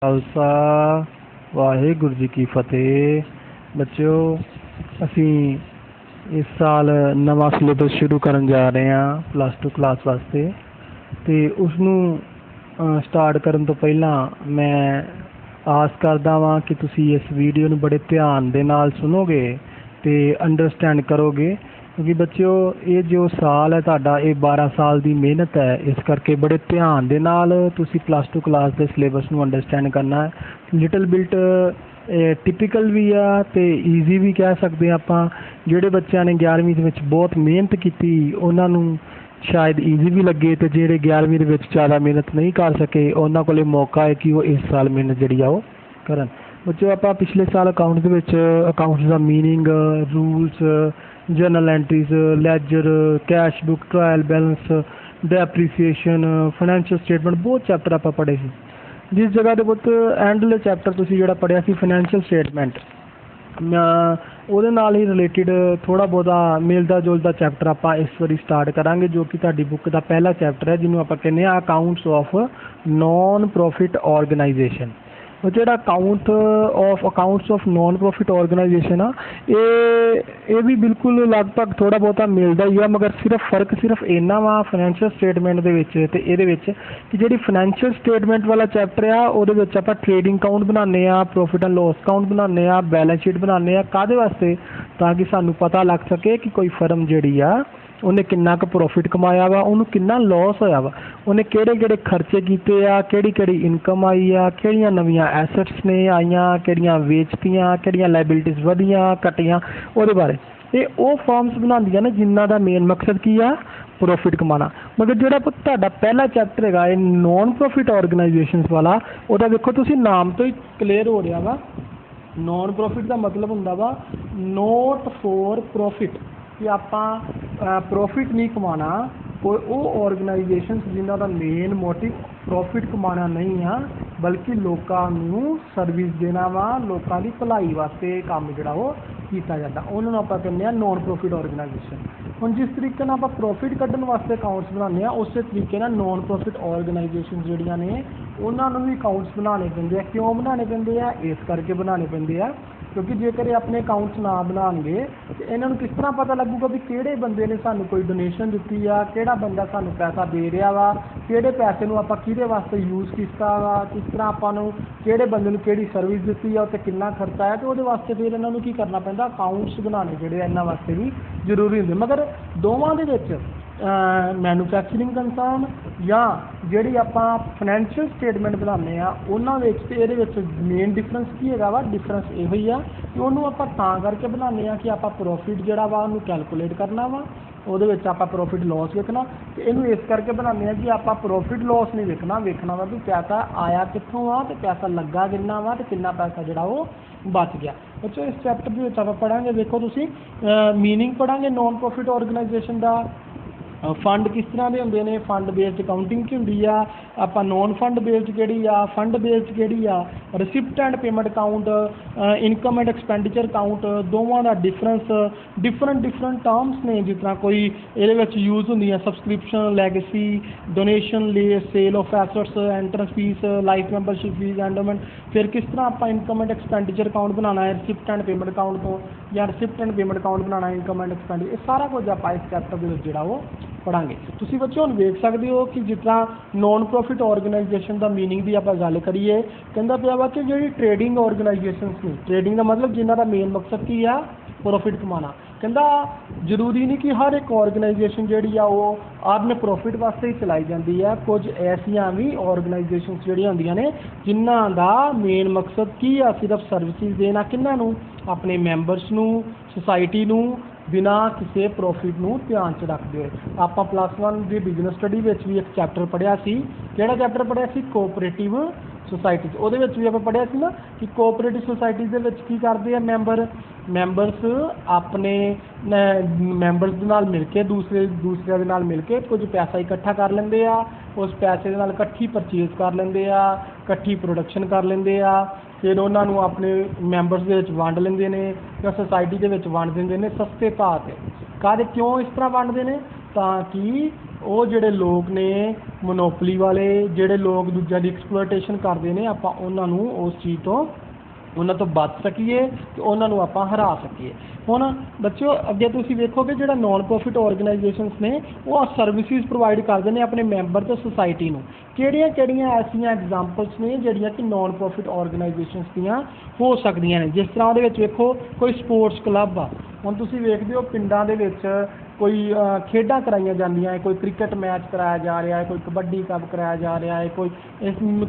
खालसा वाहिगुरू जी की फतेह। बच्चों असी इस साल नवा सिलेबस शुरू करन जा रहे हैं +2 क्लास वास्ते, तो उसनू स्टार्ट करन तो पहला मैं आस करदा वां कि तुसी इस वीडियो नू बड़े ध्यान दे नाल सुनोगे तो अंडरस्टैंड करोगे, क्योंकि बच्चों ये जो साल है तुहाडा ये 12 साल की मेहनत है। इस करके बड़े ध्यान दे नाल तुसी +2 क्लास के सिलेबस नू अंडरस्टैंड करना है। लिटल बिल्ट टिपिकल भी आ तो ईजी भी कह सकते हैं आपां। जिहड़े बच्चों ने 11वीं दे विच बहुत मेहनत की उन्हां नू शायद ईजी भी लगे, तो जिहड़े 11वीं दे विच ज़्यादा मेहनत नहीं कर सके उन्हां कोले मौका है कि वो इस साल मेहनत जिहड़ी आ करन। बच्चों आप पिछले साल अकाउंट्स का meaning, rules, journal entries, ledger, cash book, trial balance, depreciation, financial statement बहुत चैप्टर आप पढ़े थे। जिस जगह के पुत एंडले चैप्टर तुसी जिहड़ा पढ़िया सी फाइनैंशियल स्टेटमेंट, ਉਹਦੇ ਨਾਲ ही रिलेटिड थोड़ा बहुता मिलता जुलता चैप्टर आप इस बारी स्टार्ट करांगे, जो कि तुहाडी बुक का पहला चैप्टर है जिन्होंने आप कहने accounts of non profit organisation. वो जो accounts of non profit organisation आ ये भी बिल्कुल लगभग थोड़ा बहुता मिलता ही है, मगर फर्क सिर्फ इन्ना वा फाइनैंशियल स्टेटमेंट दे विच ते इहदे विच कि जिहड़ी फाइनैंशियल स्टेटमेंट वाला चैप्टर आ उहदे विच आपां ट्रेडिंग अकाउंट बनाने आ, प्रॉफिट एंड लॉस अकाउंट बनाने आ, बैलेंस शीट बनाने आ, काहदे वास्ते ताकि सानू पता लग सके कि कोई फर्म जिहड़ी आ उन्हें किन्ना क प्रॉफिट कमाया वा, उन्होंने किन्ना लॉस होया वा, उन्हें किहड़े खर्चे कीते आ, किहड़ी इनकम आई आ, किहड़ियां नवीआं एसैट्स ने आईयां, किहड़ियां वेचतियां, किहड़ियां लाइबिलिटीज़ वधियां घटियां, उहदे बारे ये वो फॉर्म्स बनांदियां ने जिन्हां दा मेन मकसद की आ प्रॉफिट कमाना। मगर जिहड़ा तुहाडा पहला चैप्टर हैगा ये नॉन प्रॉफिट ऑर्गेनाइजेशनस वाला, उहदा देखो तुसीं नाम तो ही क्लीयर हो रहा वा। नॉन प्रॉफिट का मतलब हुंदा वा नॉट फॉर प्रॉफिट, कि आपां प्रॉफिट नहीं कमाना। कोई वो ऑर्गेनाइजेशन जिन्हां दा मेन मोटिव प्रॉफिट कमाना नहीं आ, बल्कि लोकां नूं सर्विस देना वा, लोकां दी भलाई वास्ते काम जिहड़ा वो कीता जाता, उन्होंने आपां कहने नॉन प्रॉफिट ऑर्गेनाइजेशन। हुण जिस तरीके नाल आपां प्रॉफिट कड्ढण वास्ते अकाउंट्स बनाने आ, उस तरीके नाल नॉन प्रॉफिट ऑर्गेनाइजेशन जिहड़ियां ने उन्हां नूं भी अकाउंट्स बनाने पैंदे आ। क्यों बनाने पैंदे आ? इस करके बनाने पैंदे आ क्योंकि जेकर अपने अकाउंट्स ना बनाएंगे तो इन्हों किस तरह पता लगूगा भी किहड़े बंदे ने सानू कोई डोनेशन दी आ, किहड़ा बंदा सानू पैसा दे रहा वा, किहड़े पैसे नूं आपां किहदे वास्ते यूज़ कीता वा, किस तरह आपां नूं किहड़े बंदे नूं किहड़ी सर्विस दित्ती आ, उत्ते किन्ना खर्चा है, तो उहदे वास्ते फिर इन्हां नूं की करना पैंदा अकाउंट्स बनाने जिहड़े इन्हां वास्ते भी जरूरी हुंदे। मगर दोवां दे विच मैਨੂਫੈਕਚਰਿੰਗ कंसर्न या जिहड़ी आपां फाइनैंशियल स्टेटमेंट बनाने आ उन्हां विच ते इहदे विच मेन डिफरेंस की हैगा वा? डिफरेंस इहो ही आ कि उहनूं आपां तां करके बनाने आ कि आपां प्रॉफिट जिहड़ा वा उहनूं कैलकुलेट करना वा, ਉਹਦੇ ਵਿੱਚ ਆਪਾਂ प्रॉफिट लॉस ਵੇਖਣਾ, ਤੇ ਇਹਨੂੰ ਇਸ ਕਰਕੇ ਬਣਾਉਂਦੇ ਆ ਕਿ ਆਪਾਂ प्रॉफिट लॉस नहीं ਵੇਖਣਾ ਵਾ ਵੀ ਪੈਸਾ ਆਇਆ ਕਿੱਥੋਂ ਆ ਤੇ ਪੈਸਾ ਲੱਗਾ ਕਿੰਨਾ ਵਾ ਤੇ ਕਿੰਨਾ ਪੈਸਾ ਜਿਹੜਾ ਉਹ ਬਚ ਗਿਆ। ਬੱਚੋ ਇਸ ਚੈਪਟਰ ਦੇ ਵਿੱਚ ਆਪਾਂ ਪੜਾਂਗੇ, ਵੇਖੋ ਤੁਸੀਂ मीनिंग ਪੜਾਂਗੇ नॉन प्रॉफिट ऑर्गेनाइजेशन ਦਾ। फंड किस तरह के होंगे ने, फंड बेस्ड अकाउंटिंग की होंगी आ, आप नॉन फंड बेस्ड केड़ी आ, फंड बेस्ड केड़ी आ, receipt and payment account, income and expenditure account, दोवां दा डिफरेंस, डिफरेंट टर्म्स ने जिस तरह कोई ये यूज़ होंगी सबसक्रिप्शन, लैगेसी, डोनेशन, ले sale of assets, entrance fees, life membership fees, endowment. फिर किस तरह आप इनकम एंड एक्सपेंडिचर अकाउंट बनाना है रिसिप्ट एंड पेमेंट अकाउंट तो, या रिसिप्ट एंड पेमेंट अकाउंट बनाना है इनकम एंड एक्सपेंडिचर, ये सारा कुछ आप इस चैप्टर के जिहड़ा वो पढ़ांगे। तुसीं बच्चों हुण वेख सकदे हो कि जिस तरह नॉन प्रॉफिट ऑर्गेनाइजेशन का मीनिंग की आप गल करिए, कहता पिया वा कि जिहड़ी ट्रेडिंग ऑर्गेनाइजेशनस ने, ट्रेडिंग का मतलब जिन्हां दा मेन मकसद की आ प्रॉफिट कमाना। कहता जरूरी नहीं कि हर एक ऑर्गेनाइजेशन जिहड़ी आ वो अर्न प्रॉफिट वास्ते ही चलाई जाती है, कुछ ऐसियां भी ऑर्गेनाइजेशन जिहड़ियां होंदियां ने जिन्हां दा मेन मकसद की आ सिर्फ सर्विसिज देना, किन्हां नूं? अपने मैंबरस नूं, सोसाइटी नूं, बिना किसी प्रॉफिट नूं ध्यान च रखते हुए। आप +1 की बिजनस स्टडी में भी एक चैप्टर पढ़िया सी, किहड़ा चैप्टर पढ़िया सी? Cooperative society. ਉਹਦੇ ਵਿੱਚ ਵੀ ਆਪਾਂ पढ़िया सी ना कि कोऑपरेटिव सोसाइटी ਦੇ ਵਿੱਚ ਕੀ ਕਰਦੇ ਆ ਮੈਂਬਰਸ ਆਪਣੇ ਮੈਂਬਰਸ ਦੇ ਨਾਲ ਮਿਲ ਕੇ ਦੂਸਰਿਆਂ ਦੇ ਨਾਲ ਮਿਲ ਕੇ ਕੁਝ ਪੈਸਾ ਇਕੱਠਾ ਕਰ ਲੈਂਦੇ ਆ, ਉਸ ਪੈਸੇ ਦੇ ਨਾਲ ਇਕੱਠੀ ਪਰਚੇਜ਼ ਕਰ ਲੈਂਦੇ ਆ, ਇਕੱਠੀ ਪ੍ਰੋਡਕਸ਼ਨ ਕਰ ਲੈਂਦੇ ਆ, ਫਿਰ ਉਹਨਾਂ ਨੂੰ ਆਪਣੇ ਮੈਂਬਰਸ ਦੇ ਵਿੱਚ ਵੰਡ ਲੈਂਦੇ ਨੇ ਜਾਂ ਸੁਸਾਇਟੀ ਦੇ ਵਿੱਚ ਵੰਡ ਦਿੰਦੇ ਨੇ ਸਸਤੇ ਭਾਅ 'ਤੇ। ਕਾਹਦੇ ਕਿਉਂ ਇਸ ਤਰ੍ਹਾਂ ਵੰਡਦੇ ਨੇ? ਤਾਂ ਕਿ ਉਹ ਜਿਹੜੇ ਲੋਕ ਨੇ ਮੋਨੋਪਲੀ ਵਾਲੇ, ਜਿਹੜੇ ਲੋਕ ਦੂਜਿਆਂ ਦੀ ਐਕਸਪਲੋਇਟੇਸ਼ਨ ਕਰਦੇ ਨੇ, ਆਪਾਂ ਉਹਨਾਂ ਨੂੰ ਉਸ ਚੀਜ਼ ਤੋਂ ਉਹਨਾਂ ਤੋਂ ਬਚ ਸਕੀਏ ਤੇ ਉਹਨਾਂ ਨੂੰ ਆਪਾਂ ਹਰਾ ਸਕੀਏ। ਹੁਣ ਬੱਚਿਓ ਅੱਗੇ ਤੁਸੀਂ ਵੇਖੋਗੇ ਜਿਹੜਾ ਨੋਨ ਪ੍ਰੋਫਿਟ ਆਰਗੇਨਾਈਜੇਸ਼ਨਸ ਨੇ ਉਹ ਸਰਵਿਸਿਜ਼ ਪ੍ਰੋਵਾਈਡ ਕਰਦੇ ਨੇ ਆਪਣੇ ਮੈਂਬਰ ਤੇ ਸੁਸਾਇਟੀ ਨੂੰ। ਕਿਹੜੀਆਂ ਕਿਹੜੀਆਂ ਐਸੀਆਂ ਐਗਜ਼ਾਮਪਲਸ ਨੇ ਜਿਹੜੀਆਂ ਕਿ ਨੋਨ ਪ੍ਰੋਫਿਟ ਆਰਗੇਨਾਈਜੇਸ਼ਨਸ ਦੀਆਂ ਹੋ ਸਕਦੀਆਂ ਨੇ? ਜਿਸ ਤਰ੍ਹਾਂ ਉਹਦੇ ਵਿੱਚ ਵੇਖੋ ਕੋਈ ਸਪੋਰਟਸ ਕਲੱਬ ਆ। ਹੁਣ ਤੁਸੀਂ ਵੇਖਦੇ ਹੋ ਪਿੰਡਾਂ ਦੇ ਵਿੱਚ ਕੋਈ ਖੇਡਾਂ ਕਰਾਈਆਂ ਜਾਂਦੀਆਂ ਹੈ, ਕੋਈ ਕ੍ਰਿਕਟ ਮੈਚ ਕਰਾਇਆ ਜਾ ਰਿਹਾ ਹੈ, ਕੋਈ ਕਬੱਡੀ ਕੱਪ ਕਰਾਇਆ ਜਾ ਰਿਹਾ ਹੈ,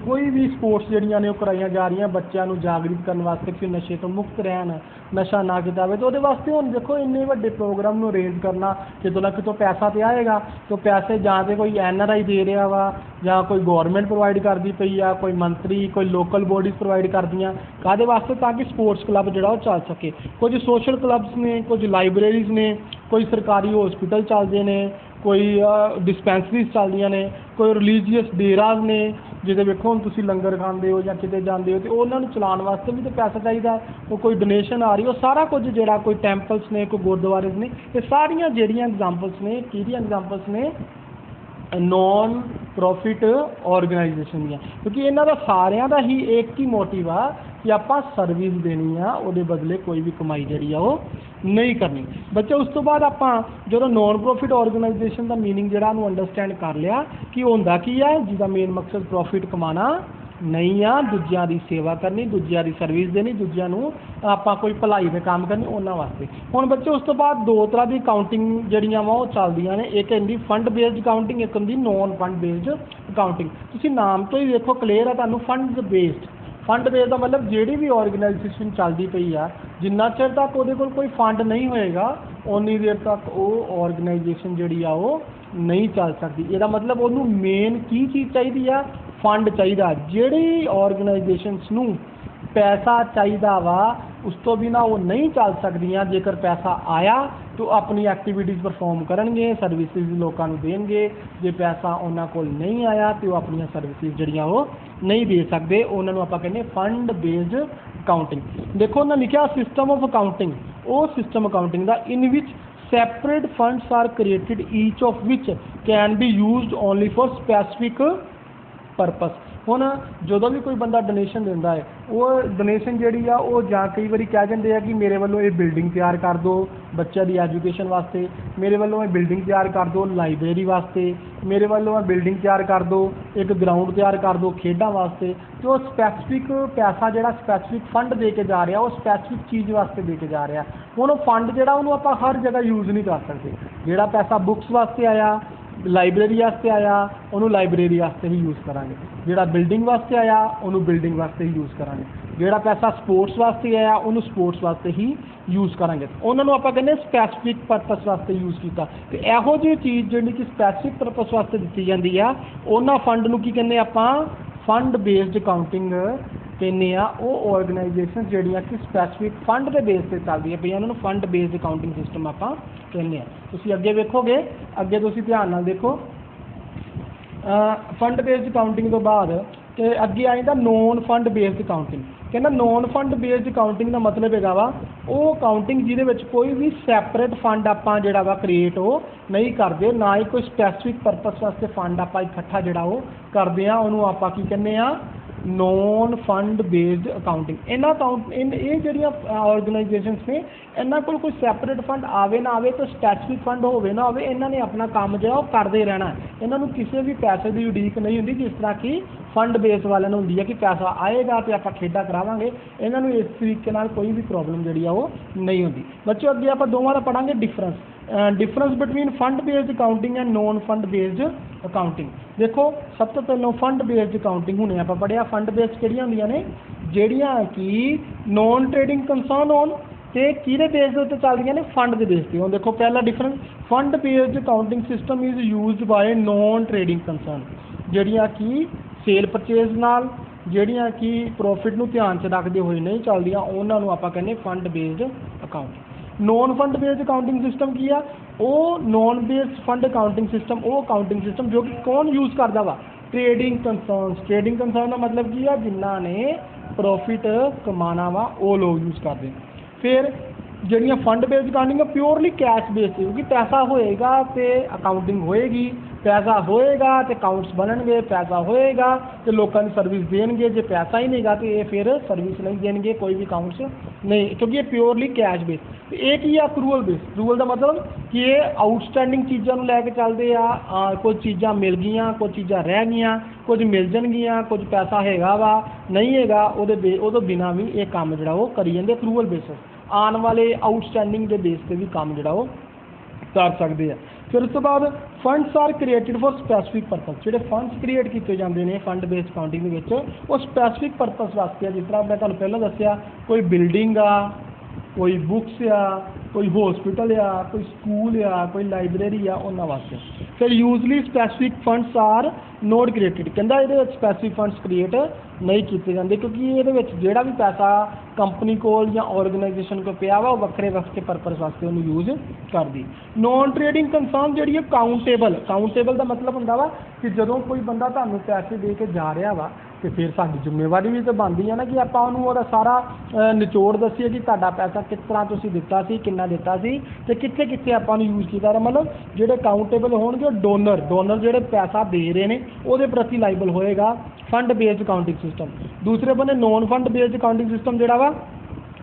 ਕੋਈ ਵੀ ਸਪੋਰਟਸ ਜਿਹੜੀਆਂ ਨੇ ਉਹ ਕਰਾਈਆਂ ਜਾ ਰਹੀਆਂ ਬੱਚਿਆਂ ਨੂੰ ਜਾਗਰਿਤ ਕਰਨ ਵਾਸਤੇ ਕਿ ਨਸ਼ੇ ਤੋਂ ਮੁਕਤ ਰਹਿਣ, ਨਸ਼ਾ ਨਾ ਕੀਤਾ ਜਾਵੇ। ਤਾਂ ਉਹਦੇ ਵਾਸਤੇ ਹੁਣ ਦੇਖੋ ਇੰਨੇ ਵੱਡੇ ਪ੍ਰੋਗਰਾਮ ਨੂੰ ਅਰੇਂਜ ਕਰਨਾ, ਕਿਤੋਂ ਨਾ ਕਿਤੋਂ ਪੈਸਾ ਤਾਂ ਆਏਗਾ। ਤਾਂ ਪੈਸੇ ਜਾਂ ਤਾਂ ਕੋਈ NRI ਦੇ ਰਿਹਾ ਵਾ, ਜਾਂ ਕੋਈ ਗੌਰਮੈਂਟ ਪ੍ਰੋਵਾਈਡ ਕਰਦੀ ਪਈ ਆ, ਕੋਈ ਮੰਤਰੀ, ਕੋਈ ਲੋਕਲ ਬੋਡੀਜ਼ ਪ੍ਰੋਵਾਈਡ ਕਰਦੀਆਂ। ਕਾਹਦੇ ਵਾਸਤੇ? ਤਾਂ ਕਿ ਸਪੋਰਟਸ ਕਲੱਬ ਜਿਹੜਾ ਉਹ ਚੱਲ ਸਕੇ। ਕੁਝ ਸੋਸ਼ਲ ਕਲੱਬਸ ਨੇ, ਕੁਝ ਲਾਇਬ੍ਰੇਰੀਜ਼ ਨੇ, ਕੋਈ ਸਰਕਾਰੀ ਹਸਪੀਟਲ ਚੱਲਦੇ ਨੇ, ਕੋਈ ਡਿਸਪੈਂਸਰੀਜ਼ ਚੱਲਦੀਆਂ ਨੇ, ਕੋਈ ਰਿਲੀਜੀਅਸ ਡੇਰਾਜ਼ ਨੇ ਜਿਹਦੇ ਵੇਖੋ ਹੁਣ ਤੁਸੀਂ ਲੰਗਰ ਖਾਂਦੇ ਹੋ ਜਾਂ ਕਿਤੇ ਜਾਂਦੇ ਹੋ, ਅਤੇ ਉਹਨਾਂ ਨੂੰ ਚਲਾਉਣ ਵਾਸਤੇ ਵੀ ਤਾਂ ਪੈਸਾ ਚਾਹੀਦਾ। ਉਹ ਕੋਈ ਡੋਨੇਸ਼ਨ ਆ ਰਹੀ, ਉਹ ਸਾਰਾ ਕੁਝ ਜਿਹੜਾ ਕੋਈ ਟੈਂਪਲਸ ਨੇ, ਕੋਈ ਗੁਰਦੁਆਰੇ ਨੇ, ਇਹ ਸਾਰੀਆਂ ਜਿਹੜੀਆਂ ਐਗਜ਼ਾਮਪਲਸ ਨੇ ਕਿਹਦੀਆਂ ਐਗਜ਼ਾਮਪਲਸ ਨੇ? ਨੋਨ ਪ੍ਰੋਫਿਟ ਆਰਗੇਨਾਈਜੇਸ਼ਨ ਦੀਆਂ। ਕਿਉਂਕਿ ਇਹਨਾਂ ਦਾ ਸਾਰਿਆਂ ਦਾ ਹੀ ਇੱਕ ਹੀ ਮੋਟਿਵ ਆ ਕਿ ਆਪਾਂ ਸਰਵਿਸ ਦੇਣੀ ਆ, ਉਹਦੇ ਬਦਲੇ ਕੋਈ ਵੀ ਕਮਾਈ ਜਿਹੜੀ ਆ ਉਹ ਨਹੀਂ ਕਰਨੀ। ਬੱਚੇ ਉਸ ਤੋਂ ਬਾਅਦ ਆਪਾਂ ਜਦੋਂ ਨੋਨ ਪ੍ਰੋਫਿਟ ਆਰਗੇਨਾਈਜੇਸ਼ਨ ਦਾ ਮੀਨਿੰਗ ਜਿਹੜਾ ਉਹਨੂੰ ਅੰਡਰਸਟੈਂਡ ਕਰ ਲਿਆ ਕਿ ਹੁੰਦਾ ਕੀ ਆ, ਜਿਹਦਾ ਮੇਨ ਮਕਸਦ ਪ੍ਰੋਫਿਟ ਕਮਾਉਣਾ ਨਹੀਂ ਆ, ਦੂਜਿਆਂ ਦੀ ਸੇਵਾ ਕਰਨੀ, ਦੂਜਿਆਂ ਦੀ ਸਰਵਿਸ ਦੇਣੀ, ਦੂਜਿਆਂ ਨੂੰ ਆਪਾਂ ਕੋਈ ਭਲਾਈ ਦੇ ਕੰਮ ਕਰਨੇ ਉਹਨਾਂ ਵਾਸਤੇ। ਹੁਣ ਬੱਚੇ ਉਸ ਤੋਂ ਬਾਅਦ ਦੋ ਤਰ੍ਹਾਂ ਦੀ ਅਕਾਊਂਟਿੰਗ ਜਿਹੜੀਆਂ ਵਾ ਉਹ ਚੱਲਦੀਆਂ ਨੇ। ਇੱਕ ਹੁੰਦੀ ਫੰਡ ਬੇਸਡ ਅਕਾਊਂਟਿੰਗ, ਇੱਕ ਹੁੰਦੀ ਨੋਨ ਫੰਡ ਬੇਸਡ ਅਕਾਊਂਟਿੰਗ। ਤੁਸੀਂ ਨਾਮ ਤੋਂ ਹੀ ਵੇਖੋ ਕਲੀਅਰ ਆ ਤੁਹਾਨੂੰ ਫੰਡ ਬੇਸਡ। ਫੰਡ ਬੇਸ ਦਾ ਮਤਲਬ ਜਿਹੜੀ ਵੀ ਆਰਗੇਨਾਈਜੇਸ਼ਨ ਚੱਲਦੀ ਪਈ ਆ, ਜਿੰਨਾ ਚਿਰ ਤੱਕ ਉਹਦੇ ਕੋਲ ਕੋਈ ਫੰਡ ਨਹੀਂ ਹੋਏਗਾ ਉਨੀ ਦੇਰ ਤੱਕ ਉਹ ਆਰਗੇਨਾਈਜੇਸ਼ਨ ਜਿਹੜੀ ਆ ਉਹ ਨਹੀਂ ਚੱਲ ਸਕਦੀ। ਇਹਦਾ ਮਤਲਬ ਉਹਨੂੰ ਮੇਨ ਕੀ ਚੀਜ਼ ਚਾਹੀਦੀ ਆ? ਫੰਡ ਚਾਹੀਦਾ। ਜਿਹੜੀ ਆਰਗੇਨਾਈਜੇਸ਼ਨਸ ਨੂੰ ਪੈਸਾ ਚਾਹੀਦਾ ਵਾ ਉਸ ਤੋਂ ਬਿਨਾਂ ਉਹ ਨਹੀਂ ਚੱਲ ਸਕਦੀਆਂ। ਜੇਕਰ ਪੈਸਾ ਆਇਆ ਤਾਂ ਆਪਣੀ ਐਕਟੀਵਿਟੀਜ਼ ਪਰਫਾਰਮ ਕਰਨਗੇ, ਸਰਵਿਸਿਜ਼ ਲੋਕਾਂ ਨੂੰ ਦੇਣਗੇ। ਜੇ ਪੈਸਾ ਉਹਨਾਂ ਕੋਲ ਨਹੀਂ ਆਇਆ ਤਾਂ ਉਹ ਆਪਣੀਆਂ ਸਰਵਿਸਿਜ਼ ਜਿਹੜੀਆਂ ਉਹ ਨਹੀਂ ਦੇ ਸਕਦੇ। ਉਹਨਾਂ ਨੂੰ ਆਪਾਂ ਕਹਿੰਦੇ ਫੰਡ ਬੇਸਡ ਅਕਾਊਂਟਿੰਗ। ਦੇਖੋ ਉਹਨਾਂ ਲਿਖਿਆ ਸਿਸਟਮ ਆਫ ਅਕਾਊਂਟਿੰਗ, ਉਹ system accounting the in which separate funds are created, each of which can be used only for specific purpose। ਹੁਣ ਜਦੋਂ ਵੀ ਕੋਈ ਬੰਦਾ ਡੋਨੇਸ਼ਨ ਦਿੰਦਾ ਹੈ, ਉਹ ਡੋਨੇਸ਼ਨ ਜਿਹੜੀ ਆ ਉਹ ਜਾਂ ਕਈ ਵਾਰੀ ਕਹਿ ਦਿੰਦੇ ਆ ਕਿ ਮੇਰੇ ਵੱਲੋਂ ਇਹ ਬਿਲਡਿੰਗ ਤਿਆਰ ਕਰ ਦਿਓ ਬੱਚਿਆਂ ਦੀ ਐਜੂਕੇਸ਼ਨ ਵਾਸਤੇ, ਮੇਰੇ ਵੱਲੋਂ ਇਹ ਬਿਲਡਿੰਗ ਤਿਆਰ ਕਰ ਦਿਓ ਲਾਇਬ੍ਰੇਰੀ ਵਾਸਤੇ, ਮੇਰੇ ਵੱਲੋਂ ਇਹ ਬਿਲਡਿੰਗ ਤਿਆਰ ਕਰ ਦਿਓ, ਇੱਕ ਗਰਾਊਂਡ ਤਿਆਰ ਕਰ ਦਿਓ ਖੇਡਾਂ ਵਾਸਤੇ। ਅਤੇ ਉਹ ਸਪੈਸੀਫਿਕ ਪੈਸਾ ਜਿਹੜਾ ਸਪੈਸੀਫਿਕ ਫੰਡ ਦੇ ਕੇ ਜਾ ਰਿਹਾ, ਉਹ ਸਪੈਸੀਫਿਕ ਚੀਜ਼ ਵਾਸਤੇ ਦੇ ਕੇ ਜਾ ਰਿਹਾ। ਹੁਣ ਉਹ ਫੰਡ ਜਿਹੜਾ ਉਹਨੂੰ ਆਪਾਂ ਹਰ ਜਗ੍ਹਾ ਯੂਜ਼ ਨਹੀਂ ਕਰ ਸਕਦੇ। ਜਿਹੜਾ ਪੈਸਾ ਬੁੱਕਸ ਵਾਸਤੇ ਆਇਆ, ਲਾਇਬ੍ਰੇਰੀ ਵਾਸਤੇ ਆਇਆ, ਉਹਨੂੰ ਲਾਇਬ੍ਰੇਰੀ ਵਾਸਤੇ ਹੀ ਯੂਜ਼ ਕਰਾਂਗੇ। ਜਿਹੜਾ ਬਿਲਡਿੰਗ ਵਾਸਤੇ ਆਇਆ ਉਹਨੂੰ ਬਿਲਡਿੰਗ ਵਾਸਤੇ ਹੀ ਯੂਜ਼ ਕਰਾਂਗੇ। ਜਿਹੜਾ ਪੈਸਾ ਸਪੋਰਟਸ ਵਾਸਤੇ ਆਇਆ ਉਹਨੂੰ ਸਪੋਰਟਸ ਵਾਸਤੇ ਹੀ ਯੂਜ਼ ਕਰਾਂਗੇ। ਉਹਨਾਂ ਨੂੰ ਆਪਾਂ ਕਹਿੰਦੇ ਸਪੈਸੀਫਿਕ ਪਰਪਸ ਵਾਸਤੇ ਯੂਜ਼ ਕੀਤਾ। ਅਤੇ ਇਹੋ ਜਿਹੀ ਚੀਜ਼ ਜਿਹੜੀ ਕਿ ਸਪੈਸੀਫਿਕ ਪਰਪਸ ਵਾਸਤੇ ਦਿੱਤੀ ਜਾਂਦੀ ਆ, ਉਹਨਾਂ ਫੰਡ ਨੂੰ ਕੀ ਕਹਿੰਦੇ ਆਪਾਂ? ਫੰਡ ਬੇਸਡ ਅਕਾਊਂਟਿੰਗ ਕਹਿੰਦੇ ਆ। ਉਹ ਆਰਗੇਨਾਈਜੇਸ਼ਨ ਜਿਹੜੀਆਂ ਕਿ ਸਪੈਸੀਫਿਕ ਫੰਡ ਦੇ ਬੇਸ 'ਤੇ ਚੱਲਦੀਆਂ ਪਈਆਂ ਉਹਨਾਂ ਨੂੰ ਫੰਡ ਬੇਸਡ ਅਕਾਊਂਟਿੰਗ ਸਿਸਟਮ ਆਪਾਂ ਕਹਿੰਦੇ ਆ। ਤੁਸੀਂ ਅੱਗੇ ਵੇਖੋਗੇ, ਅੱਗੇ ਤੁਸੀਂ ਧਿਆਨ ਨਾਲ ਦੇਖੋ, ਫੰਡ ਬੇਸਡ ਅਕਾਊਂਟਿੰਗ ਤੋਂ ਬਾਅਦ ਤੇ ਅੱਗੇ ਆ ਜਾਂਦਾ ਨੋਨ ਫੰਡ ਬੇਸਡ ਅਕਾਊਂਟਿੰਗ। ਕਹਿੰਦਾ ਨੋਨ ਫੰਡ ਬੇਸਡ ਅਕਾਊਂਟਿੰਗ ਦਾ ਮਤਲਬ ਹੈਗਾ ਵਾ ਉਹ ਅਕਾਊਂਟਿੰਗ ਜਿਹਦੇ ਵਿੱਚ ਕੋਈ ਵੀ ਸੈਪਰੇਟ ਫੰਡ ਆਪਾਂ ਜਿਹੜਾ ਵਾ ਕ੍ਰੀਏਟ ਉਹ ਨਹੀਂ ਕਰਦੇ, ਨਾ ਹੀ ਕੋਈ ਸਪੈਸੀਫਿਕ ਪਰਪਸ ਵਾਸਤੇ ਫੰਡ ਆਪਾਂ ਇਕੱਠਾ ਜਿਹੜਾ ਉਹ ਕਰਦੇ ਆ। ਉਹਨੂੰ ਆਪਾਂ ਕੀ ਕਹਿੰਦੇ ਆ? Non fund based accounting. ਇਹ ਜਿਹੜੀਆਂ ਆਰਗੇਨਾਈਜੇਸ਼ਨਸ ਨੇ ਇਹਨਾਂ ਕੋਲ ਕੋਈ ਸੈਪਰੇਟ ਫੰਡ ਆਵੇ ਨਾ ਆਵੇ, ਕੋਈ ਸਪੈਸੀਫਿਕ ਫੰਡ ਹੋਵੇ ਨਾ ਹੋਵੇ, ਇਹਨਾਂ ਨੇ ਆਪਣਾ ਕੰਮ ਜਿਹੜਾ ਉਹ ਕਰਦੇ ਰਹਿਣਾ। ਇਹਨਾਂ ਨੂੰ ਕਿਸੇ ਵੀ ਪੈਸੇ ਦੀ ਉਡੀਕ ਨਹੀਂ ਹੁੰਦੀ, ਜਿਸ ਤਰ੍ਹਾਂ ਕਿ ਫੰਡ ਬੇਸ ਵਾਲਿਆਂ ਨੂੰ ਹੁੰਦੀ ਹੈ ਕਿ ਪੈਸਾ ਆਏਗਾ ਅਤੇ ਆਪਾਂ ਖੇਡਾਂ ਕਰਾਵਾਂਗੇ। ਇਹਨਾਂ ਨੂੰ ਇਸ ਤਰੀਕੇ ਨਾਲ ਕੋਈ ਵੀ ਪ੍ਰੋਬਲਮ ਜਿਹੜੀ ਆ ਉਹ ਨਹੀਂ ਹੁੰਦੀ। ਬੱਚਿਓ ਅੱਗੇ ਆਪਾਂ ਦੋਵਾਂ ਦਾ ਪੜ੍ਹਾਂਗੇ difference between fund based accounting and non fund based accounting. ਦੇਖੋ ਸਭ ਤੋਂ ਪਹਿਲਾਂ ਫੰਡ ਬੇਸਡ ਅਕਾਊਂਟਿੰਗ ਹੁਣੇ ਆਪਾਂ ਪੜ੍ਹਿਆ। ਫੰਡ ਬੇਸਡ ਕਿਹੜੀਆਂ ਹੁੰਦੀਆਂ ਨੇ? ਜਿਹੜੀਆਂ ਕਿ ਨੋਨ ਟ੍ਰੇਡਿੰਗ ਕੰਸਰਨ ਹੋਣ ਅਤੇ ਕਿਹਦੇ ਬੇਸ ਦੇ ਉੱਤੇ ਚੱਲਦੀਆਂ ਨੇ? ਫੰਡ ਦੇ ਬੇਸ 'ਤੇ। ਹੁਣ ਦੇਖੋ ਪਹਿਲਾ difference, fund based accounting system is used by non trading concern, ਜਿਹੜੀਆਂ ਕਿ ਸੇਲ ਪਰਚੇਜ਼ ਨਾਲ, ਜਿਹੜੀਆਂ ਕਿ ਪ੍ਰੋਫਿਟ ਨੂੰ ਧਿਆਨ 'ਚ ਰੱਖਦੇ ਹੋਏ ਨਹੀਂ ਚੱਲਦੀਆਂ, ਉਹਨਾਂ ਨੂੰ ਆਪਾਂ ਕਹਿੰਦੇ fund based accounting. Non fund based accounting system ਕੀ ਆ? ਉਹ non based fund accounting system ਉਹ ਅਕਾਊਂਟਿੰਗ ਸਿਸਟਮ ਜੋ ਕਿ ਕੌਣ ਯੂਜ਼ ਕਰਦਾ ਵਾ? Trading concerns. ਟ੍ਰੇਡਿੰਗ ਕੰਸਰਨ ਦਾ ਮਤਲਬ ਕੀ ਆ? ਜਿਨ੍ਹਾਂ ਨੇ ਪ੍ਰੋਫਿਟ ਕਮਾਉਣਾ ਵਾ ਉਹ ਲੋਕ ਯੂਜ਼ ਕਰਦੇ। ਫਿਰ ਜਿਹੜੀਆਂ fund based accounting purely cash base ਕਿਉਂਕਿ ਪੈਸਾ ਹੋਏਗਾ ਤੇ ਅਕਾਊਂਟਿੰਗ ਹੋਏਗੀ, ਪੈਸਾ ਹੋਏਗਾ ਤੇ ਅਕਾਊਂਟਸ ਬਣਨਗੇ, ਪੈਸਾ ਹੋਏਗਾ ਤੇ ਲੋਕਾਂ ਦੀ ਸਰਵਿਸ ਦੇਣਗੇ, ਜੇ ਪੈਸਾ ਹੀ ਨਹੀਂਗਾ ਤੇ ਇਹ ਫਿਰ ਸਰਵਿਸ ਨਹੀਂ ਦੇਣਗੇ, ਕੋਈ ਵੀ ਅਕਾਊਂਟਸ ਨਹੀਂ, ਕਿਉਂਕਿ ਇਹ ਪਿਓਰਲੀ ਕੈਸ਼ ਬੇਸ। ਤੇ ਇਹ ਕੀ ਆ ਅਕਰੂਅਲ ਬੇਸ। ਅਕਰੂਅਲ ਦਾ ਮਤਲਬ ਕਿ ਇਹ ਆਊਟਸਟੈਂਡਿੰਗ ਚੀਜ਼ਾਂ ਨੂੰ ਲੈ ਕੇ ਚੱਲਦੇ ਆ, ਕੁਝ ਚੀਜ਼ਾਂ ਮਿਲ ਗਈਆਂ, ਕੁਝ ਚੀਜ਼ਾਂ ਰਹਿ ਗਈਆਂ, ਕੁਝ ਮਿਲ ਜਾਣਗੀਆਂ, ਕੁਝ ਪੈਸਾ ਹੈਗਾ ਵਾ ਨਹੀਂ ਹੈਗਾ, ਉਹਦੇ ਬਿਨਾਂ ਵੀ ਇਹ ਕੰਮ ਜਿਹੜਾ ਉਹ ਕਰੀ ਜਾਂਦੇ ਅਕਰੂਅਲ ਬੇਸ। ਆਉਣ ਵਾਲੇ ਆਊਟਸਟੈਂਡਿੰਗ ਦੇ ਬੇਸ ਤੇ ਵੀ ਕੰਮ ਜਿਹੜਾ ਉਹ ਕਰ ਸਕਦੇ ਆ। ਫਿਰ ਉਸ ਤੋਂ ਬਾਅਦ funds are created for specific purpose. ਜਿਹੜੇ ਫੰਡਸ ਕ੍ਰੀਏਟ ਕੀਤੇ ਜਾਂਦੇ ਨੇ ਫੰਡ ਬੇਸਡ ਅਕਾਊਂਟਿੰਗ ਦੇ ਵਿੱਚ ਉਹ ਸਪੈਸੀਫਿਕ ਪਰਪਸ ਵਾਸਤੇ ਆ। ਜਿਸ ਤਰ੍ਹਾਂ ਮੈਂ ਤੁਹਾਨੂੰ ਪਹਿਲਾਂ ਦੱਸਿਆ, ਕੋਈ ਬਿਲਡਿੰਗ ਆ, ਕੋਈ ਬੁੱਕਸ ਆ, ਕੋਈ ਹਸਪੀਟਲ ਆ, ਕੋਈ ਸਕੂਲ ਆ, ਕੋਈ ਲਾਇਬ੍ਰੇਰੀ ਆ, ਉਹਨਾਂ ਵਾਸਤੇ। ਫਿਰ usually specific funds R note created. ਕਹਿੰਦਾ ਇਹਦੇ ਵਿੱਚ ਸਪੈਸੀਫਿਕ ਫੰਡਸ ਕ੍ਰੀਏਟ ਨਹੀਂ ਕੀਤੇ ਜਾਂਦੇ ਕਿਉਂਕਿ ਇਹਦੇ ਵਿੱਚ ਜਿਹੜਾ ਵੀ ਪੈਸਾ ਕੰਪਨੀ ਕੋਲ ਜਾਂ ਆਰਗੇਨਾਈਜੇਸ਼ਨ ਕੋਲ ਪਿਆ ਵਾ ਉਹ ਵੱਖਰੇ ਵੱਖਰੇ ਪਰਪਸ ਵਾਸਤੇ ਉਹਨੂੰ ਯੂਜ਼ ਕਰਦੀ। ਨੋਨ ਟ੍ਰੇਡਿੰਗ ਕੰਸਰਨ ਜਿਹੜੀ ਹੈ ਕਾਊਂਟੇਬਲ ਦਾ ਮਤਲਬ ਹੁੰਦਾ ਵਾ ਕਿ ਜਦੋਂ ਕੋਈ ਬੰਦਾ ਤੁਹਾਨੂੰ ਪੈਸੇ ਦੇ ਕੇ ਜਾ ਰਿਹਾ ਵਾ ਤੇ ਫਿਰ ਸਾਡੀ ਜ਼ਿੰਮੇਵਾਰੀ ਵੀ ਤਾਂ ਬਣਦੀ ਹੈ ਨਾ ਕਿ ਆਪਾਂ ਉਹਨੂੰ ਉਹਦਾ ਸਾਰਾ ਨਿਚੋੜ ਦੱਸੀਏ ਕਿ ਤੁਹਾਡਾ ਪੈਸਾ ਕਿਸ ਤਰ੍ਹਾਂ ਤੁਸੀਂ ਦਿੱਤਾ ਸੀ, ਕਿੰਨਾ ਦਿੱਤਾ ਸੀ ਤੇ ਕਿੱਥੇ ਕਿੱਥੇ ਆਪਾਂ ਉਹਨੂੰ ਯੂਜ਼ ਕੀਤਾ। ਮਤਲਬ ਜਿਹੜੇ ਕਾਊਂਟੇਬਲ ਹੋਣਗੇ ਉਹ ਡੋਨਰ ਜਿਹੜੇ ਪੈਸਾ ਦੇ ਰਹੇ ਨੇ ਉਹਦੇ ਪ੍ਰਤੀ ਲਾਇਬਲ ਹੋਏਗਾ ਫੰਡ ਬੇਸਡ ਅਕਾਊਂਟਿੰਗ ਸਿਸਟਮ। ਦੂਸਰੇ ਬੰਨੇ non fund based accounting system ਜਿਹੜਾ ਵਾ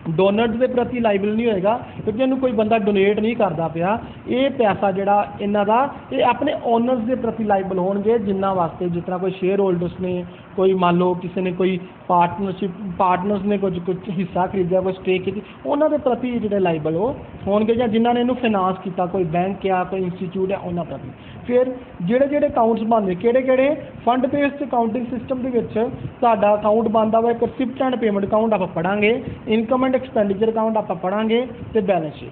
ਡੋਨਰਸ ਦੇ ਪ੍ਰਤੀ ਲਾਇਬਲ ਨਹੀਂ ਹੋਏਗਾ ਕਿਉਂਕਿ ਇਹਨੂੰ ਕੋਈ ਬੰਦਾ ਡੋਨੇਟ ਨਹੀਂ ਕਰਦਾ ਪਿਆ। ਇਹ ਪੈਸਾ ਜਿਹੜਾ ਇਹਨਾਂ ਦਾ ਇਹ ਆਪਣੇ ਓਨਰਸ ਦੇ ਪ੍ਰਤੀ ਲਾਇਬਲ ਹੋਣਗੇ ਜਿਨ੍ਹਾਂ ਵਾਸਤੇ, ਜਿਸ ਤਰ੍ਹਾਂ ਕੋਈ ਸ਼ੇਅਰ ਹੋਲਡਰਸ ਨੇ, ਕੋਈ ਮੰਨ ਲਓ ਕਿਸੇ ਨੇ ਕੋਈ ਪਾਰਟਨਰਸ ਨੇ ਕੁਝ ਹਿੱਸਾ ਖਰੀਦਿਆ, ਕੋਈ ਸਟੇਕ ਕੀਤੀ, ਉਹਨਾਂ ਦੇ ਪ੍ਰਤੀ ਜਿਹੜੇ ਲਾਇਬਲ ਉਹ ਹੋਣਗੇ ਜਾਂ ਜਿਨ੍ਹਾਂ ਨੇ ਇਹਨੂੰ ਫਾਈਨਾਂਸ ਕੀਤਾ, ਕੋਈ ਬੈਂਕ ਆ, ਕੋਈ ਇੰਸਟੀਚਿਊਟ ਆ, ਉਹਨਾਂ ਪ੍ਰਤੀ। ਫਿਰ ਜਿਹੜੇ ਅਕਾਊਂਟਸ ਬਣਦੇ ਕਿਹੜੇ ਫੰਡ ਬੇਸਡ ਅਕਾਊਂਟਿੰਗ ਸਿਸਟਮ ਦੇ ਵਿੱਚ ਤੁਹਾਡਾ ਅਕਾਊਂਟ ਬਣਦਾ ਵਾ ਇੱਕ ਰਿਸਿਪਟ ਐਂਡ ਪੇਮੈਂਟ ਅਕਾਊਂਟ ਆਪਾਂ ਪੜਾਂਗੇ, ਇਨਕਮ ਐਂਡ ਐਕਸਪੈਂਡੀਚਰ ਅਕਾਊਂਟ ਆਪਾਂ ਪੜਾਂਗੇ ਤੇ ਬੈਲੈਂਸ ਸ਼ੀਟ।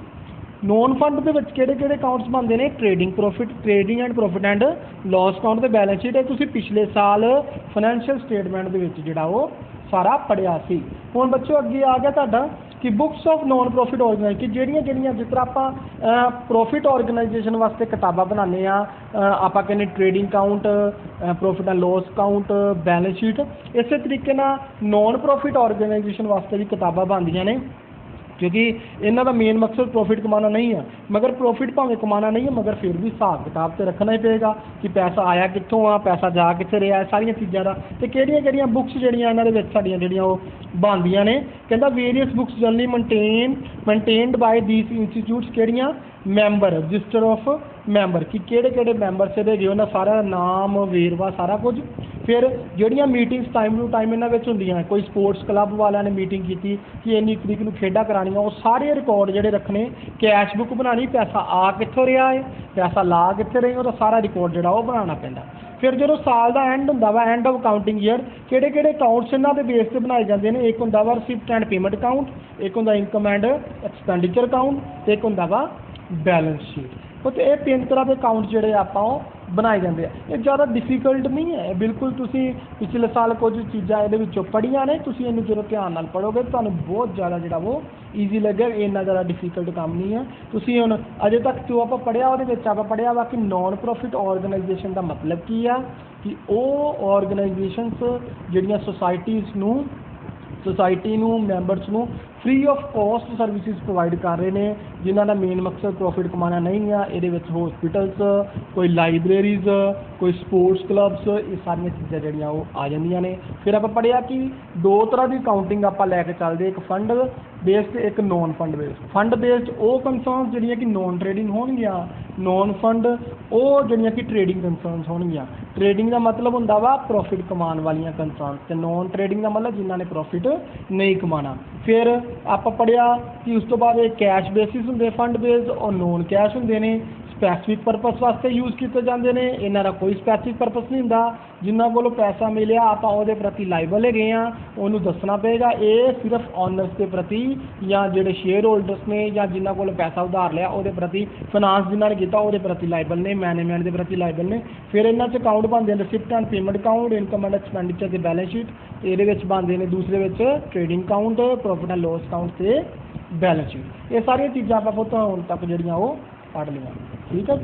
ਨੋਨ ਫੰਡ ਦੇ ਵਿੱਚ ਕਿਹੜੇ ਅਕਾਊਂਟਸ ਬਣਦੇ ਨੇ? Trading and profit and loss account ਤੇ ਬੈਲੈਂਸ ਸ਼ੀਟ। ਇਹ ਤੁਸੀਂ ਪਿਛਲੇ ਸਾਲ ਫਾਈਨੈਂਸ਼ੀਅਲ ਸਟੇਟਮੈਂਟ ਦੇ ਵਿੱਚ ਜਿਹੜਾ ਉਹ ਸਾਰਾ ਪੜਿਆ ਸੀ। ਹੁਣ ਬੱਚੋ ਅੱਗੇ ਆ ਗਿਆ ਤੁਹਾਡਾ ਕਿ books of non profit organise ਕਿ ਜਿਹੜੀਆਂ ਜਿਸ ਤਰ੍ਹਾਂ ਆਪਾਂ ਪ੍ਰੋਫਿਟ ਆਰਗੇਨਾਈਜੇਸ਼ਨ ਵਾਸਤੇ ਕਿਤਾਬਾਂ ਬਣਾਉਂਦੇ ਆ, ਆਪਾਂ ਕਹਿੰਦੇ trading account, profit and loss account, balance sheet, ਇਸੇ ਤਰੀਕੇ ਨਾਲ ਨੋਨ ਪ੍ਰੋਫਿਟ ਆਰਗੇਨਾਈਜੇਸ਼ਨ ਵਾਸਤੇ ਵੀ ਕਿਤਾਬਾਂ ਬਣਦੀਆਂ ਨੇ ਕਿਉਂਕਿ ਇਹਨਾਂ ਦਾ ਮੇਨ ਮਕਸਦ ਪ੍ਰੋਫਿਟ ਕਮਾਉਣਾ ਨਹੀਂ ਆ। ਮਗਰ ਪ੍ਰੋਫਿਟ ਭਾਵੇਂ ਕਮਾਉਣਾ ਨਹੀਂ ਹੈ ਮਗਰ ਫਿਰ ਵੀ ਹਿਸਾਬ ਕਿਤਾਬ ਤੇ ਰੱਖਣਾ ਹੀ ਪਏਗਾ ਕਿ ਪੈਸਾ ਆਇਆ ਕਿੱਥੋਂ ਆ, ਪੈਸਾ ਜਾ ਕਿੱਥੇ ਰਿਹਾ, ਸਾਰੀਆਂ ਚੀਜ਼ਾਂ ਦਾ। ਤੇ ਕਿਹੜੀਆਂ ਬੁੱਕਸ ਜਿਹੜੀਆਂ ਇਹਨਾਂ ਦੇ ਵਿੱਚ ਸਾਡੀਆਂ ਜਿਹੜੀਆਂ ਉਹ ਬਣਦੀਆਂ ਨੇ। ਕਹਿੰਦਾ various books generally maintained by these institutes. ਕਿਹੜੀਆਂ? ਮੈਂਬਰ, ਰਜਿਸਟਰ ਆਫ ਮੈਂਬਰ ਕਿ ਕਿਹੜੇ ਮੈਂਬਰਸ ਇਹਦੇ ਗਏ ਉਹਨਾਂ ਸਾਰਾ ਨਾਮ, ਵੇਰਵਾ, ਸਾਰਾ ਕੁਝ। ਫਿਰ ਜਿਹੜੀਆਂ ਮੀਟਿੰਗਸ ਟਾਈਮ ਟੂ ਟਾਈਮ ਇਹਨਾਂ ਵਿੱਚ ਹੁੰਦੀਆਂ, ਕੋਈ ਸਪੋਰਟਸ ਕਲੱਬ ਵਾਲਿਆਂ ਨੇ ਮੀਟਿੰਗ ਕੀਤੀ ਕਿ ਇੰਨੀ ਤਰੀਕ ਨੂੰ ਖੇਡਾਂ ਕਰਾਉਣੀਆਂ, ਉਹ ਸਾਰੇ ਰਿਕਾਰਡ ਜਿਹੜੇ ਰੱਖਣੇ, ਕੈਸ਼ ਬੁੱਕ ਬਣਾਉਣੀ, ਪੈਸਾ ਆ ਕਿੱਥੋਂ ਰਿਹਾ ਹੈ, ਪੈਸਾ ਲਾ ਕਿੱਥੇ ਰਹੀ, ਉਹਦਾ ਸਾਰਾ ਰਿਕਾਰਡ ਜਿਹੜਾ ਉਹ ਬਣਾਉਣਾ ਪੈਂਦਾ। ਫਿਰ ਜਦੋਂ ਸਾਲ ਦਾ ਐਂਡ ਹੁੰਦਾ ਵਾ, ਐਂਡ ਆਫ ਅਕਾਊਂਟਿੰਗ ਈਅਰ, ਕਿਹੜੇ ਅਕਾਊਂਟਸ ਇਹਨਾਂ ਦੇ ਬੇਸ ਤੇ ਬਣਾਏ ਜਾਂਦੇ ਨੇ? ਇੱਕ ਹੁੰਦਾ ਵਾ ਰਿਸਿਪਟ ਐਂਡ ਪੇਮੈਂਟ ਅਕਾਊਂਟ, ਇੱਕ ਹੁੰਦਾ ਇਨਕਮ ਐਂਡ ਐਕਸਪੈਂਡੀਚਰ ਅਕਾਊਂਟ ਤੇ ਇੱਕ ਹੁੰਦਾ ਵਾ ਬੈਲੈਂਸ ਸ਼ੀਟ। ਤੇ ਇਹ ਤਿੰਨ ਤਰ੍ਹਾਂ ਦੇ ਅਕਾਊਂਟ ਜਿਹੜੇ ਆਪਾਂ ਉਹ ਬਣਾਏ ਜਾਂਦੇ ਆ। ਇਹ ਜ਼ਿਆਦਾ ਡਿਫੀਕਲਟ ਨਹੀਂ ਹੈ ਬਿਲਕੁਲ। ਤੁਸੀਂ ਪਿਛਲੇ ਸਾਲ ਕੁਝ ਚੀਜ਼ਾਂ ਇਹਦੇ ਵਿੱਚੋਂ ਪੜ੍ਹੀਆਂ ਨੇ, ਤੁਸੀਂ ਇਹਨੂੰ ਜਦੋਂ ਧਿਆਨ ਨਾਲ ਪੜ੍ਹੋਗੇ ਤੁਹਾਨੂੰ ਬਹੁਤ ਜ਼ਿਆਦਾ ਜਿਹੜਾ ਉਹ ਈਜ਼ੀ ਲੱਗੇਗਾ। ਇੰਨਾ ਜ਼ਿਆਦਾ ਡਿਫੀਕਲਟ ਕੰਮ ਨਹੀਂ ਹੈ। ਤੁਸੀਂ ਹੁਣ ਅਜੇ ਤੱਕ ਜੋ ਆਪਾਂ ਪੜ੍ਹਿਆ ਉਹਦੇ ਵਿੱਚ ਆਪਾਂ ਪੜ੍ਹਿਆ ਵਾ ਕਿ ਨੋਨ ਪ੍ਰੋਫਿਟ ਆਰਗੇਨਾਈਜੇਸ਼ਨ ਦਾ ਮਤਲਬ ਕੀ ਆ ਕਿ ਉਹ ਆਰਗੇਨਾਈਜੇਸ਼ਨਸ ਜਿਹੜੀਆਂ ਸੋਸਾਇਟੀ ਨੂੰ ਮੈਂਬਰਸ ਨੂੰ free of cost services provide ਕਰ ਰਹੇ ਨੇ ਜਿਨ੍ਹਾਂ ਦਾ ਮੇਨ ਮਕਸਦ ਪ੍ਰੋਫਿਟ ਕਮਾਉਣਾ ਨਹੀਂ ਆ। ਇਹਦੇ ਵਿੱਚ ਹਸਪੀਟਲਸ, ਕੋਈ ਲਾਇਬ੍ਰੇਰੀਜ਼, ਕੋਈ ਸਪੋਰਟਸ ਕਲੱਬਸ, ਇਹ ਸਾਰੀਆਂ ਚੀਜ਼ਾਂ ਜਿਹੜੀਆਂ ਉਹ ਆ ਜਾਂਦੀਆਂ ਨੇ। ਫਿਰ ਆਪਾਂ ਪੜ੍ਹਿਆ ਕਿ ਦੋ ਤਰ੍ਹਾਂ ਦੀ ਅਕਾਊਂਟਿੰਗ ਆਪਾਂ ਲੈ ਕੇ ਚੱਲਦੇ, ਇੱਕ ਫੰਡ ਬੇਸਡ, ਇੱਕ non fund based. Fund based ਉਹ ਕੰਸਰਨਸ ਜਿਹੜੀਆਂ ਕਿ ਨੋਨ ਟ੍ਰੇਡਿੰਗ ਹੋਣਗੀਆਂ, ਨੋਨ ਫੰਡ ਉਹ ਜਿਹੜੀਆਂ ਕਿ ਟ੍ਰੇਡਿੰਗ ਕੰਸਰਨਸ ਹੋਣਗੀਆਂ। ਟ੍ਰੇਡਿੰਗ ਦਾ ਮਤਲਬ ਹੁੰਦਾ ਵਾ ਪ੍ਰੋਫਿਟ ਕਮਾਉਣ ਵਾਲੀਆਂ ਕੰਸਰਨਸ ਤੇ ਨੋਨ ਟ੍ਰੇਡਿੰਗ ਦਾ ਮਤਲਬ ਜਿਨ੍ਹਾਂ ਨੇ ਪ੍ਰੋਫਿਟ ਨਹੀਂ ਕਮਾਉਣਾ। ਫਿਰ ਆਪਾਂ ਪੜ੍ਹਿਆ ਕਿ ਉਸ ਤੋਂ ਬਾਅਦ ਇਹ ਕੈਸ਼ ਬੇਸਿਸ ਹੁੰਦੇ ਫੰਡ ਬੇਸਡ, ਔਰ ਨੋਨ ਕੈਸ਼ ਹੁੰਦੇ ਨੇ, ਸਪੈਸੀਫਿਕ ਪਰਪਸ ਵਾਸਤੇ ਯੂਜ਼ ਕੀਤੇ ਜਾਂਦੇ ਨੇ। ਇਹਨਾਂ ਦਾ ਕੋਈ ਸਪੈਸੀਫਿਕ ਪਰਪਸ ਨਹੀਂ ਹੁੰਦਾ। ਜਿਨ੍ਹਾਂ ਕੋਲੋਂ ਪੈਸਾ ਮਿਲਿਆ ਆਪਾਂ ਉਹਦੇ ਪ੍ਰਤੀ ਲਾਇਬਲ ਹੈਗੇ ਆ, ਉਹਨੂੰ ਦੱਸਣਾ ਪਏਗਾ। ਇਹ ਸਿਰਫ ਓਨਰਸ ਦੇ ਪ੍ਰਤੀ ਜਾਂ ਜਿਹੜੇ ਸ਼ੇਅਰ ਹੋਲਡਰਸ ਨੇ ਜਾਂ ਜਿਨ੍ਹਾਂ ਕੋਲੋਂ ਪੈਸਾ ਉਧਾਰ ਲਿਆ ਉਹਦੇ ਪ੍ਰਤੀ, ਫਾਈਨਾਂਸ ਜਿਨ੍ਹਾਂ ਨੇ ਕੀਤਾ ਉਹਦੇ ਪ੍ਰਤੀ ਲਾਇਬਲ ਨੇ, ਮੈਨੇਜਮੈਂਟ ਦੇ ਪ੍ਰਤੀ ਲਾਇਬਲ ਨੇ। ਫਿਰ ਇਹਨਾਂ 'ਚ ਅਕਾਊਂਟ ਬਣਦੇ ਨੇ receipt and payment account, income and expenditure ਤੇ ਬੈਲੈਂਸ ਸ਼ੀਟ। ਇਹਦੇ ਵਿੱਚ ਬਣਦੇ ਨੇ ਦੂਸਰੇ ਵਿੱਚ trading account, profit and loss account ਤੇ ਬੈਲੈਂਸ ਸ਼ੀਟ। ਇਹ ਸਾਰੀਆਂ ਚੀਜ਼ਾਂ ਆਪਾਂ ਹੁਣ ਤੱਕ ਜਿਹੜੀਆਂ ਉਹ ਪੜ੍ਹ ਲਈਆਂ। ਠੀਕ ਹੈ।